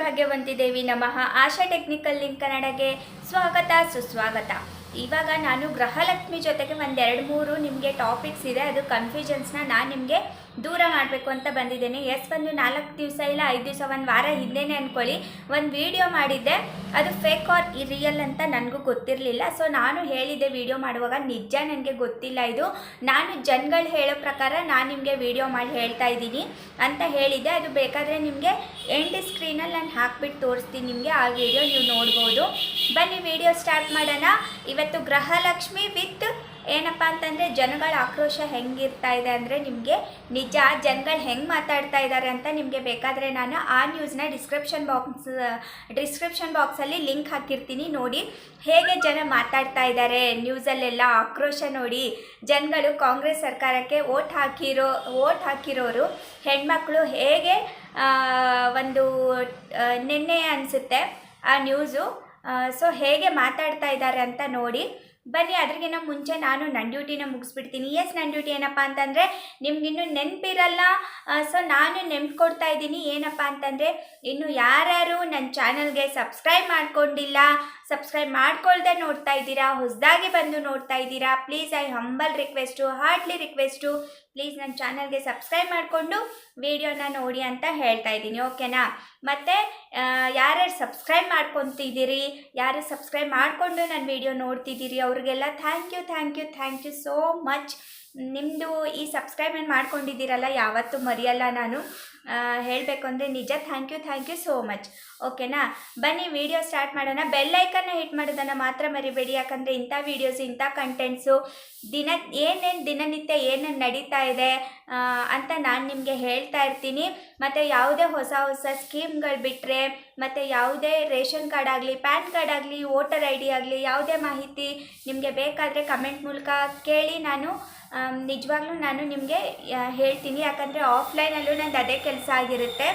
ಭಾಗ್ಯವಂತಿ ನಮಃ. ಆಶಾ technical link ಕನ್ನಡಗೆ ಸ್ವಾಗತ ಸುಸ್ವಾಗತ. ಇವಾಗ ನಾನು ಗೃಹಲಕ್ಷ್ಮಿ ಜೊತೆಗೆ ಒಂದೆರಡು ಮೂರು ನಿಮಗೆ ಟಾಪಿಕ್ಸ್ ಇದೆ, ಅದು ಕನ್ಫ್ಯೂಷನ್ಸ್ನ ನಾನು ನಿಮಗೆ ದೂರ ಮಾಡಬೇಕು ಅಂತ ಬಂದಿದ್ದೇನೆ. ಒಂದು 4 ದಿವಸ ಇಲ್ಲ 5 ದಿವಸ, ಒಂದು ವಾರ ಹಿಂದೆನೇ ಅಂದ್ಕೊಳ್ಳಿ, ಒಂದು ವಿಡಿಯೋ ಮಾಡಿದ್ದೆ. ಅದು ಫೇಕ್ ಆರ್ ರಿಯಲ್ ಅಂತ ನನಗೂ ಗೊತ್ತಿರಲಿಲ್ಲ. ಸೊ ನಾನು ಹೇಳಿದ್ದೆ ವಿಡಿಯೋ ಮಾಡುವಾಗ, ನಿಜ ನನಗೆ ಗೊತ್ತಿಲ್ಲ, ಇದು ನಾನು ಜನಗಳು ಹೇಳೋ ಪ್ರಕಾರ ನಾನು ನಿಮಗೆ ವಿಡಿಯೋ ಮಾಡಿ ಹೇಳ್ತಾ ಇದ್ದೀನಿ ಅಂತ ಹೇಳಿದ್ದೆ. ಅದು ಬೇಕಾದರೆ ನಿಮಗೆ ಎಂಡ್ ಸ್ಕ್ರೀನಲ್ಲಿ ನಾನು ಹಾಕ್ಬಿಟ್ಟು ತೋರಿಸ್ತೀನಿ, ನಿಮಗೆ ಆ ವಿಡಿಯೋ ನೀವು ನೋಡ್ಬೋದು. ಬನ್ನಿ ವಿಡಿಯೋ ಸ್ಟಾರ್ಟ್ ಮಾಡೋಣ. ಇವತ್ತು ಗೃಹಲಕ್ಷ್ಮಿ ವಿತ್ ಏನಪ್ಪ ಅಂತಂದರೆ ಜನಗಳ ಆಕ್ರೋಶ ಹೆಂಗಿರ್ತಾ ಇದೆ ಅಂದರೆ, ನಿಮಗೆ ನಿಜ ಜನಗಳು ಹೆಂಗೆ ಮಾತಾಡ್ತಾ ಇದ್ದಾರೆ ಅಂತ ನಿಮಗೆ ಬೇಕಾದರೆ ನಾನು ಆ ನ್ಯೂಸ್ನ ಡಿಸ್ಕ್ರಿಪ್ಷನ್ ಬಾಕ್ಸಲ್ಲಿ ಲಿಂಕ್ ಹಾಕಿರ್ತೀನಿ, ನೋಡಿ ಹೇಗೆ ಜನ ಮಾತಾಡ್ತಾ ಇದ್ದಾರೆ ನ್ಯೂಸಲ್ಲೆಲ್ಲ. ಆಕ್ರೋಶ ನೋಡಿ, ಜನಗಳು ಕಾಂಗ್ರೆಸ್ ಸರ್ಕಾರಕ್ಕೆ ಓಟ್ ಹಾಕಿರೋರು ಹೆಣ್ಮಕ್ಳು ಹೇಗೆ ಒಂದು ನಿನ್ನೆ ಅನಿಸುತ್ತೆ ಆ ನ್ಯೂಸು, ಸೊ ಹೇಗೆ ಮಾತಾಡ್ತಾ ಇದ್ದಾರೆ ಅಂತ ನೋಡಿ. ಬನ್ನಿ, ಅದ್ರಿಗಿನ್ನ ಮುಂಚೆ ನಾನು ನನ್ನ ಡ್ಯೂಟಿನ ಮುಗಿಸ್ಬಿಡ್ತೀನಿ. ನನ್ನ ಡ್ಯೂಟಿ ಏನಪ್ಪ ಅಂತಂದರೆ, ನಿಮ್ಗಿನ್ನೂ ನೆನಪಿರಲ್ಲ, ಸೊ ನಾನು ನೆನ್ಪು ಕೊಡ್ತಾ ಇದ್ದೀನಿ. ಏನಪ್ಪ ಅಂತಂದರೆ, ಇನ್ನು ಯಾರ್ಯಾರು ನನ್ನ ಚಾನಲ್ಗೆ ಸಬ್ಸ್ಕ್ರೈಬ್ ಮಾಡ್ಕೊಂಡಿಲ್ಲ, ಸಬ್ಸ್ಕ್ರೈಬ್ ಮಾಡ್ಕೊಳ್ದೆ ನೋಡ್ತಾ ಇದ್ದೀರಾ, ಹೊಸದಾಗಿ ಬಂದು ನೋಡ್ತಾ ಇದ್ದೀರಾ, please I humble request, heartly request, please ನನ್ನ ಚಾನಲ್ಗೆ ಸಬ್ಸ್ಕ್ರೈಬ್ ಮಾಡಿಕೊಂಡು ವಿಡಿಯೋನ ನೋಡಿ ಅಂತ ಹೇಳ್ತಾ ಇದ್ದೀನಿ, ಓಕೆನಾ. ಮತ್ತು ಯಾರ್ಯಾರು ಸಬ್ಸ್ಕ್ರೈಬ್ ಮಾಡ್ಕೊತಿದ್ದೀರಿ, ಯಾರು ಸಬ್ಸ್ಕ್ರೈಬ್ ಮಾಡಿಕೊಂಡು ನನ್ನ ವಿಡಿಯೋ ನೋಡ್ತಿದ್ದೀರಿ, ಅವ್ರಿಗೆಲ್ಲ ಥ್ಯಾಂಕ್ ಯು ಸೋ ಮಚ್. ನಿಮ್ಮದು ಈ ಸಬ್ಸ್ಕ್ರೈಬ್ಮೆಂಟ್ ಮಾಡ್ಕೊಂಡಿದ್ದೀರಲ್ಲ, ಯಾವತ್ತೂ ಮರೆಯಲ್ಲ ನಾನು. ಹೇಳಬೇಕು ಅಂದರೆ ನಿಜ ಥ್ಯಾಂಕ್ ಯು ಸೋ ಮಚ್, ಓಕೆನಾ. ಬನ್ನಿ ವಿಡಿಯೋ ಸ್ಟಾರ್ಟ್ ಮಾಡೋಣ. ಬೆಲ್ ಐಕನ್ನ ಹಿಟ್ ಮಾಡೋದನ್ನು ಮಾತ್ರ ಮರಿಬೇಡಿ, ಯಾಕಂದರೆ ಇಂಥ ವೀಡಿಯೋಸು, ಇಂಥ ಕಂಟೆಂಟ್ಸು ದಿನನಿತ್ಯ ಏನೇನು ನಡೀತಾ ಇದೆ ಅಂತ ನಾನು ನಿಮಗೆ ಹೇಳ್ತಾ ಇರ್ತೀನಿ. ಮತ್ತು ಯಾವುದೇ ಹೊಸ ಸ್ಕೀಮ್ಗಳು ಬಿಟ್ಟರೆ, ಮತ್ತು ಯಾವುದೇ ರೇಷನ್ ಕಾರ್ಡ್ ಆಗಲಿ, ಪ್ಯಾನ್ ಕಾರ್ಡ್ ಆಗಲಿ, ವೋಟರ್ ಐ ಡಿ ಆಗಲಿ, ಯಾವುದೇ ಮಾಹಿತಿ ನಿಮಗೆ ಬೇಕಾದರೆ ಕಮೆಂಟ್ ಮೂಲಕ ಕೇಳಿ, ನಾನು ನಿಜವಾಗ್ಲೂ ನಾನು ನಿಮಗೆ ಹೇಳ್ತೀನಿ. ಯಾಕಂದರೆ ಆಫ್ಲೈನಲ್ಲೂ ನಂದು ಅದೇ ಕೆಲಸ ಆಗಿರುತ್ತೆ.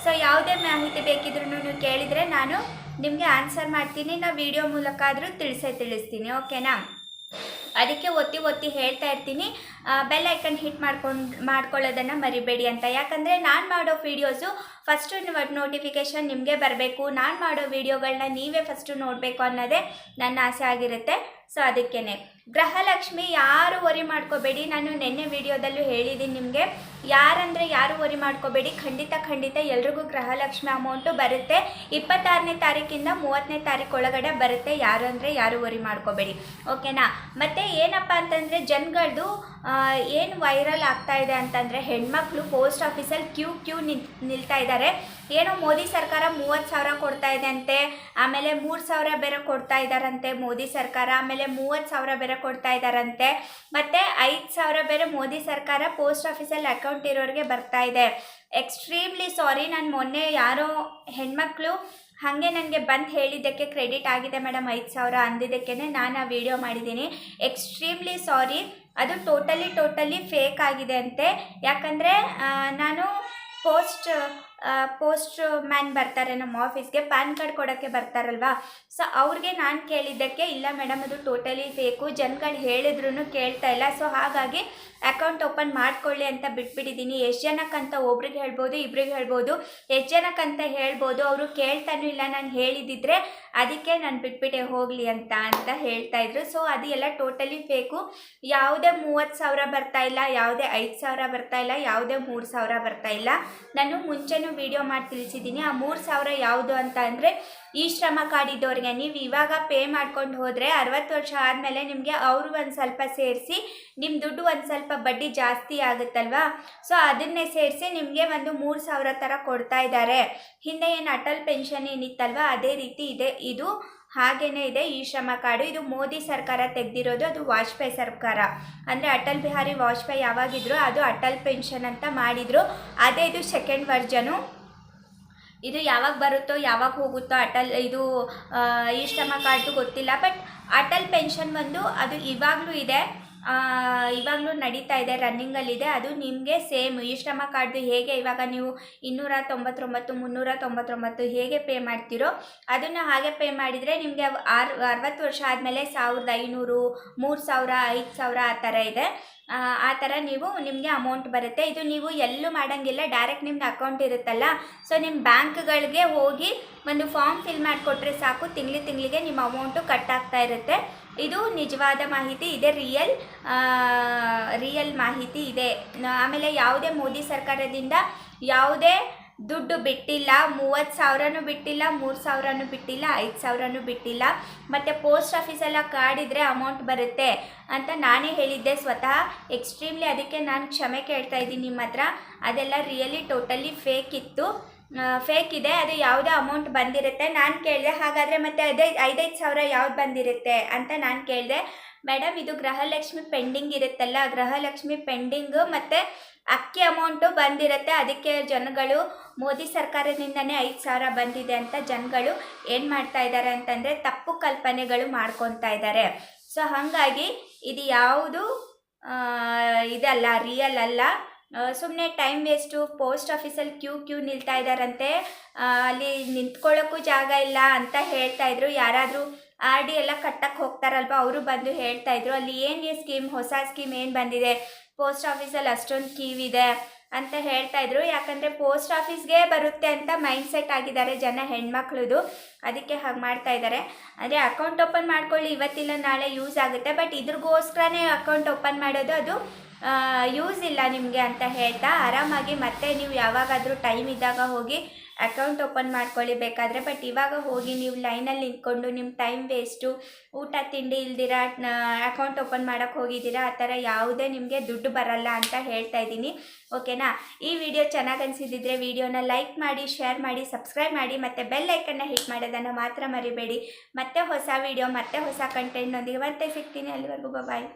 ಸೊ ಯಾವುದೇ ಮಾಹಿತಿ ಬೇಕಿದ್ರೂ ನೀವು ಕೇಳಿದರೆ ನಾನು ನಿಮಗೆ ಆನ್ಸರ್ ಮಾಡ್ತೀನಿ, ನಾನು ವಿಡಿಯೋ ಮೂಲಕ ಆದರೂ ತಿಳಿಸ್ತೀನಿ, ಓಕೆನಾ. ಅದಕ್ಕೆ ಒತ್ತಿ ಹೇಳ್ತಾ ಇರ್ತೀನಿ, ಬೆಲ್ ಐಕನ್ ಹಿಟ್ ಮಾಡ್ಕೊಳ್ಳೋದನ್ನು ಮರಿಬೇಡಿ ಅಂತ. ಯಾಕಂದರೆ ನಾನು ಮಾಡೋ ವೀಡಿಯೋಸು ಫಸ್ಟು ನೋಟಿಫಿಕೇಷನ್ ನಿಮಗೆ ಬರಬೇಕು, ನಾನು ಮಾಡೋ ವೀಡಿಯೋಗಳನ್ನ ನೀವೇ ಫಸ್ಟು ನೋಡಬೇಕು ಅನ್ನೋದೇ ನನ್ನ ಆಸೆ ಆಗಿರುತ್ತೆ. ಸೊ ಅದಕ್ಕೇ ಗೃಹಲಕ್ಷ್ಮಿ ಯಾರು ವರಿ ಮಾಡ್ಕೋಬೇಡಿ. ನಾನು ನಿನ್ನೆ ವಿಡಿಯೋದಲ್ಲೂ ಹೇಳಿದ್ದೀನಿ ನಿಮಗೆ, ಯಾರು ವರಿ ಮಾಡ್ಕೋಬೇಡಿ. ಖಂಡಿತ ಎಲ್ರಿಗೂ ಗೃಹಲಕ್ಷ್ಮಿ ಅಮೌಂಟು ಬರುತ್ತೆ. 26ನೇ ತಾರೀಕಿಂದ 30ನೇ ತಾರೀಕು ಒಳಗಡೆ ಬರುತ್ತೆ. ಯಾರು ವರಿ ಮಾಡ್ಕೋಬೇಡಿ, ಓಕೆನಾ. ಮತ್ತು ಏನಪ್ಪ ಅಂತಂದರೆ, ಜನಗಳದ್ದು ಏನು ವೈರಲ್ ಆಗ್ತಾ ಇದೆ ಅಂತಂದರೆ, ಹೆಣ್ಮಕ್ಳು ಪೋಸ್ಟ್ ಆಫೀಸಲ್ಲಿ ಕ್ಯೂ ನಿಲ್ತಾ ಇದ್ದಾರೆ. ಏನೋ ಮೋದಿ ಸರ್ಕಾರ 30,000 ಕೊಡ್ತಾ ಇದೆ ಅಂತೆ, ಆಮೇಲೆ 3,000 ಬೇರೆ ಕೊಡ್ತಾ ಇದ್ದಾರಂತೆ ಮೋದಿ ಸರ್ಕಾರ, ಆಮೇಲೆ 30,000 ಬೇರೆ ಕೊಡ್ತಾ ಇದ್ದಾರಂತೆ, ಮತ್ತು 5,000 ಬೇರೆ ಮೋದಿ ಸರ್ಕಾರ ಪೋಸ್ಟ್ ಆಫೀಸಲ್ಲಿ ಅಕೌಂಟ್ ಇರೋರಿಗೆ ಬರ್ತಾ ಇದೆ. ಎಕ್ಸ್ಟ್ರೀಮ್ಲಿ ಸಾರಿ, ನಾನು ಮೊನ್ನೆ ಯಾರೋ ಹೆಣ್ಮಕ್ಳು ಹಾಗೆ ನನಗೆ ಬಂದು ಹೇಳಿದ್ದಕ್ಕೆ ಕ್ರೆಡಿಟ್ ಆಗಿದೆ ಮೇಡಮ್, 5,000 ಅಂದಿದ್ದಕ್ಕೇ ನಾನು ಆ ವಿಡಿಯೋ ಮಾಡಿದ್ದೀನಿ. ಎಕ್ಸ್ಟ್ರೀಮ್ಲಿ ಸಾರಿ, ಅದು ಟೋಟಲಿ ಫೇಕ್ ಆಗಿದೆ ಅಂತೆ. ಯಾಕಂದರೆ ನಾನು ಪೋಸ್ಟ್ ಮ್ಯಾನ್ ಬರ್ತಾರೆ ನಮ್ಮ ಆಫೀಸ್ಗೆ, ಪ್ಯಾನ್ ಕಾರ್ಡ್ ಕೊಡೋಕ್ಕೆ ಬರ್ತಾರಲ್ವಾ, ಸೊ ಅವ್ರಿಗೆ ನಾನು ಕೇಳಿದ್ದಕ್ಕೆ, ಇಲ್ಲ ಮೇಡಮ್ ಅದು ಟೋಟಲಿ ಫೇಕು, ಜನಗಳು ಹೇಳಿದ್ರು ಕೇಳ್ತಾ ಇಲ್ಲ, ಸೊ ಹಾಗಾಗಿ ಅಕೌಂಟ್ ಓಪನ್ ಮಾಡ್ಕೊಳ್ಳಿ ಅಂತ ಬಿಟ್ಬಿಟ್ಟಿದ್ದೀನಿ. ಎಷ್ಟು ಜನಕ್ಕಂತ ಒಬ್ರಿಗೆ ಹೇಳ್ಬೋದು, ಇಬ್ರಿಗೆ ಹೇಳ್ಬೋದು, ಎಷ್ಟು ಜನಕ್ಕಂತ ಹೇಳ್ಬೋದು, ಅವರು ಕೇಳ್ತಾನೂ ಇಲ್ಲ. ನಾನು ಹೇಳಿದ್ದಿದ್ರೆ ಅದಕ್ಕೆ ನಾನು ಬಿಟ್ಬಿಟ್ಟೆ ಹೋಗಲಿ ಅಂತ ಹೇಳ್ತಾಯಿದ್ರು. ಸೊ ಅದು ಎಲ್ಲ ಟೋಟಲಿ ಫೇಕು. ಯಾವುದೇ 30,000 ಬರ್ತಾ ಇಲ್ಲ, ಯಾವುದೇ 5,000 ಬರ್ತಾ ಇಲ್ಲ, ಯಾವುದೇ 3,000 ಬರ್ತಾ ಇಲ್ಲ. ನಾನು ಮುಂಚೆನೂ ವಿಡಿಯೋ ಮಾಡಿ ತಿಳಿಸಿದ್ದೀನಿ. ಆ 3,000 ಯಾವುದು ಅಂತ ಅಂದರೆ, ಈ ಶ್ರಮ ಕಾರ್ಡ್ ಇದ್ದವ್ರಿಗೆ ನೀವು ಇವಾಗ ಪೇ ಮಾಡ್ಕೊಂಡು ಹೋದರೆ 60 ವರ್ಷ ಆದಮೇಲೆ ನಿಮಗೆ ಅವರು ಒಂದು ಸ್ವಲ್ಪ ಸೇರಿಸಿ, ನಿಮ್ಮ ದುಡ್ಡು ಒಂದು ಸ್ವಲ್ಪ ಬಡ್ಡಿ ಜಾಸ್ತಿ ಆಗುತ್ತಲ್ವಾ, ಸೊ ಅದನ್ನೇ ಸೇರಿಸಿ ನಿಮಗೆ ಒಂದು 3,000 ಥರ ಕೊಡ್ತಾ ಇದ್ದಾರೆ. ಹಿಂದೆ ಏನು ಅಟಲ್ ಪೆನ್ಷನ್ ಏನಿತ್ತಲ್ವ, ಅದೇ ರೀತಿ ಇದೆ, ಇದು ಹಾಗೇ ಇದೆ ಈ ಶ್ರಮ ಕಾರ್ಡು. ಇದು ಮೋದಿ ಸರ್ಕಾರ ತೆಗೆದಿರೋದು, ಅದು ವಾಜಪೇಯಿ ಸರ್ಕಾರ, ಅಂದರೆ ಅಟಲ್ ಬಿಹಾರಿ ವಾಜಪೇಯಿ ಯಾವಾಗಿದ್ರು ಅದು ಅಟಲ್ ಪೆನ್ಷನ್ ಅಂತ ಮಾಡಿದರು. ಅದೇ ಇದು ಸೆಕೆಂಡ್ ವರ್ಷನು. ಇದು ಯಾವಾಗ ಬರುತ್ತೋ ಯಾವಾಗ ಹೋಗುತ್ತೋ ಈ ಶ್ರಮ ಕಾರ್ಡು ಗೊತ್ತಿಲ್ಲ. ಬಟ್ ಅಟಲ್ ಪೆನ್ಷನ್ ಅದು ಇವಾಗಲೂ ಇದೆ, ಇವಾಗಲೂ ನಡೀತಾ ಇದೆ, ರನ್ನಿಂಗಲ್ಲಿದೆ. ಅದು ನಿಮಗೆ ಸೇಮ್ ಈ ಶ್ರಮ ಕಾರ್ಡ್ದು ಹೇಗೆ ಇವಾಗ ನೀವು 299, 399 ಹೇಗೆ ಪೇ ಮಾಡ್ತೀರೋ ಅದನ್ನು ಹಾಗೆ ಪೇ ಮಾಡಿದರೆ ನಿಮಗೆ 60 ವರ್ಷ ಆದಮೇಲೆ 1,500, 3,000, 5,000 ಆ ಥರ ಇದೆ. ಆ ಥರ ನಿಮಗೆ ಅಮೌಂಟ್ ಬರುತ್ತೆ. ಇದು ನೀವು ಎಲ್ಲೂ ಮಾಡೋಂಗಿಲ್ಲ, ಡೈರೆಕ್ಟ್ ನಿಮ್ದು ಅಕೌಂಟ್ ಇರುತ್ತಲ್ಲ, ಸೊ ನಿಮ್ಮ ಬ್ಯಾಂಕ್ಗಳಿಗೆ ಹೋಗಿ ಒಂದು ಫಾರ್ಮ್ ಫಿಲ್ ಮಾಡಿಕೊಟ್ರೆ ಸಾಕು, ತಿಂಗಳಿಗೆ ನಿಮ್ಮ ಅಮೌಂಟು ಕಟ್ ಆಗ್ತಾ ಇರುತ್ತೆ. ಇದು ನಿಜವಾದ ಮಾಹಿತಿ ಇದೆ, ರಿಯಲ್ ಮಾಹಿತಿ ಇದೆ. ಆಮೇಲೆ ಯಾವುದೇ ಮೋದಿ ಸರ್ಕಾರದಿಂದ ಯಾವುದೇ ದುಡ್ಡು ಬಿಟ್ಟಿಲ್ಲ, 30,000 ಬಿಟ್ಟಿಲ್ಲ, 3,000 ಬಿಟ್ಟಿಲ್ಲ, 5,000 ಬಿಟ್ಟಿಲ್ಲ. ಮತ್ತು ಪೋಸ್ಟ್ ಆಫೀಸೆಲ್ಲ ಕಾಡಿದರೆ ಅಮೌಂಟ್ ಬರುತ್ತೆ ಅಂತ ನಾನೇ ಹೇಳಿದ್ದೆ ಸ್ವತಃ. ಎಕ್ಸ್ಟ್ರೀಮ್ಲಿ ಅದಕ್ಕೆ ನಾನು ಕ್ಷಮೆ ಕೇಳ್ತಾ ಇದ್ದೀನಿ ನಿಮ್ಮ ಹತ್ರ. ಅದೆಲ್ಲ ರಿಯಲಿ ಟೋಟಲಿ ಫೇಕ್ ಇತ್ತು, ಫೇಕ್ ಇದೆ. ಅದು ಯಾವುದೇ ಅಮೌಂಟ್ ಬಂದಿರುತ್ತೆ. ನಾನು ಕೇಳಿದೆ, ಹಾಗಾದರೆ ಮತ್ತೆ 5,000 ಯಾವ್ದು ಬಂದಿರುತ್ತೆ ಅಂತ ನಾನು ಕೇಳಿದೆ. ಮೇಡಮ್, ಇದು ಗೃಹಲಕ್ಷ್ಮಿ ಪೆಂಡಿಂಗ್ ಇರುತ್ತಲ್ಲ, ಗೃಹಲಕ್ಷ್ಮಿ ಪೆಂಡಿಂಗು ಮತ್ತು ಅಕ್ಕಿ ಅಮೌಂಟು ಬಂದಿರುತ್ತೆ. ಅದಕ್ಕೆ ಜನಗಳು ಮೋದಿ ಸರ್ಕಾರದಿಂದನೇ 5,000 ಬಂದಿದೆ ಅಂತ ಜನಗಳು ಏನು ಮಾಡ್ತಾ ಇದ್ದಾರೆ ಅಂತಂದರೆ ತಪ್ಪು ಕಲ್ಪನೆಗಳು ಮಾಡ್ಕೊತಾ ಇದ್ದಾರೆ. ಸೊ ಹಾಗಾಗಿ ಇದು ಯಾವುದು ಇದಲ್ಲ, ರಿಯಲ್ ಅಲ್ಲ. ಸುಮ್ಮನೆ ಟೈಮ್ ವೇಸ್ಟು. ಪೋಸ್ಟ್ ಆಫೀಸಲ್ಲಿ ಕ್ಯೂ ನಿಲ್ತಾ ಇದ್ದಾರಂತೆ, ಅಲ್ಲಿ ನಿಂತ್ಕೊಳ್ಳೋಕ್ಕೂ ಜಾಗ ಇಲ್ಲ ಅಂತ ಹೇಳ್ತಾಯಿದ್ರು. ಯಾರಾದರೂ ಆರ್ ಡಿ ಎಲ್ಲ ಕಟ್ಟಕ್ಕೆ ಹೋಗ್ತಾರಲ್ವ, ಅವರು ಬಂದು ಹೇಳ್ತಾಯಿದ್ರು ಅಲ್ಲಿ ಏನು ಸ್ಕೀಮ್, ಹೊಸ ಸ್ಕೀಮ್ ಏನು ಬಂದಿದೆ, ಪೋಸ್ಟ್ ಆಫೀಸಲ್ಲಿ ಅಷ್ಟೊಂದು ಕ್ಯೂ ಇದೆ ಅಂತ ಹೇಳ್ತಾಯಿದ್ರು. ಯಾಕಂದರೆ ಪೋಸ್ಟ್ ಆಫೀಸ್ಗೆ ಬರುತ್ತೆ ಅಂತ ಮೈಂಡ್ಸೆಟ್ ಆಗಿದ್ದಾರೆ ಜನ, ಹೆಣ್ಮಕ್ಳದು. ಅದಕ್ಕೆ ಹಾಗೆ ಮಾಡ್ತಾಯಿದ್ದಾರೆ. ಅಂದರೆ ಅಕೌಂಟ್ ಓಪನ್ ಮಾಡ್ಕೊಳ್ಳಿ, ಇವತ್ತಿಲ್ಲ ನಾಳೆ ಯೂಸ್ ಆಗುತ್ತೆ, ಬಟ್ ಇದ್ರಿಗೋಸ್ಕರನೇ ಅಕೌಂಟ್ ಓಪನ್ ಮಾಡೋದು, ಅದು ಯೂಸ್ ಇಲ್ಲ ನಿಮಗೆ ಅಂತ ಹೇಳ್ತಾ ಆರಾಮಾಗಿ ಮತ್ತೆ ನೀವು ಯಾವಾಗಾದರೂ ಟೈಮ್ ಇದ್ದಾಗ ಹೋಗಿ ಅಕೌಂಟ್ ಓಪನ್ ಮಾಡ್ಕೊಳ್ಳಿ ಬೇಕಾದರೆ. ಬಟ್ ಇವಾಗ ಹೋಗಿ ನೀವು ಲೈನಲ್ಲಿ ನಿಂತ್ಕೊಂಡು ನಿಮ್ಮ ಟೈಮ್ ವೇಸ್ಟು, ಊಟ ತಿಂಡಿ ಇಲ್ದಿರ ಅಕೌಂಟ್ ಓಪನ್ ಮಾಡೋಕ್ಕೆ ಹೋಗಿದ್ದೀರಾ, ಆ ಥರ ಯಾವುದೇ ನಿಮಗೆ ದುಡ್ಡು ಬರಲ್ಲ ಅಂತ ಹೇಳ್ತಾ ಇದ್ದೀನಿ. ಓಕೆನಾ? ಈ ವಿಡಿಯೋ ಚೆನ್ನಾಗಿ ಅನಿಸಿದ್ರೆ ವಿಡಿಯೋನ ಲೈಕ್ ಮಾಡಿ, ಶೇರ್ ಮಾಡಿ, ಸಬ್ಸ್ಕ್ರೈಬ್ ಮಾಡಿ, ಮತ್ತು ಬೆಲ್ ಐಕನ್ನ ಹಿಟ್ ಮಾಡೋದನ್ನು ಮಾತ್ರ ಮರಿಬೇಡಿ. ಮತ್ತೆ ಹೊಸ ವಿಡಿಯೋ, ಮತ್ತೆ ಹೊಸ ಕಂಟೆಂಟ್ನೊಂದಿಗೆ ಮತ್ತೆ ಸಿಗ್ತೀನಿ. ಅಲ್ಲಿವರೆಗೂ ಬಾಯ್.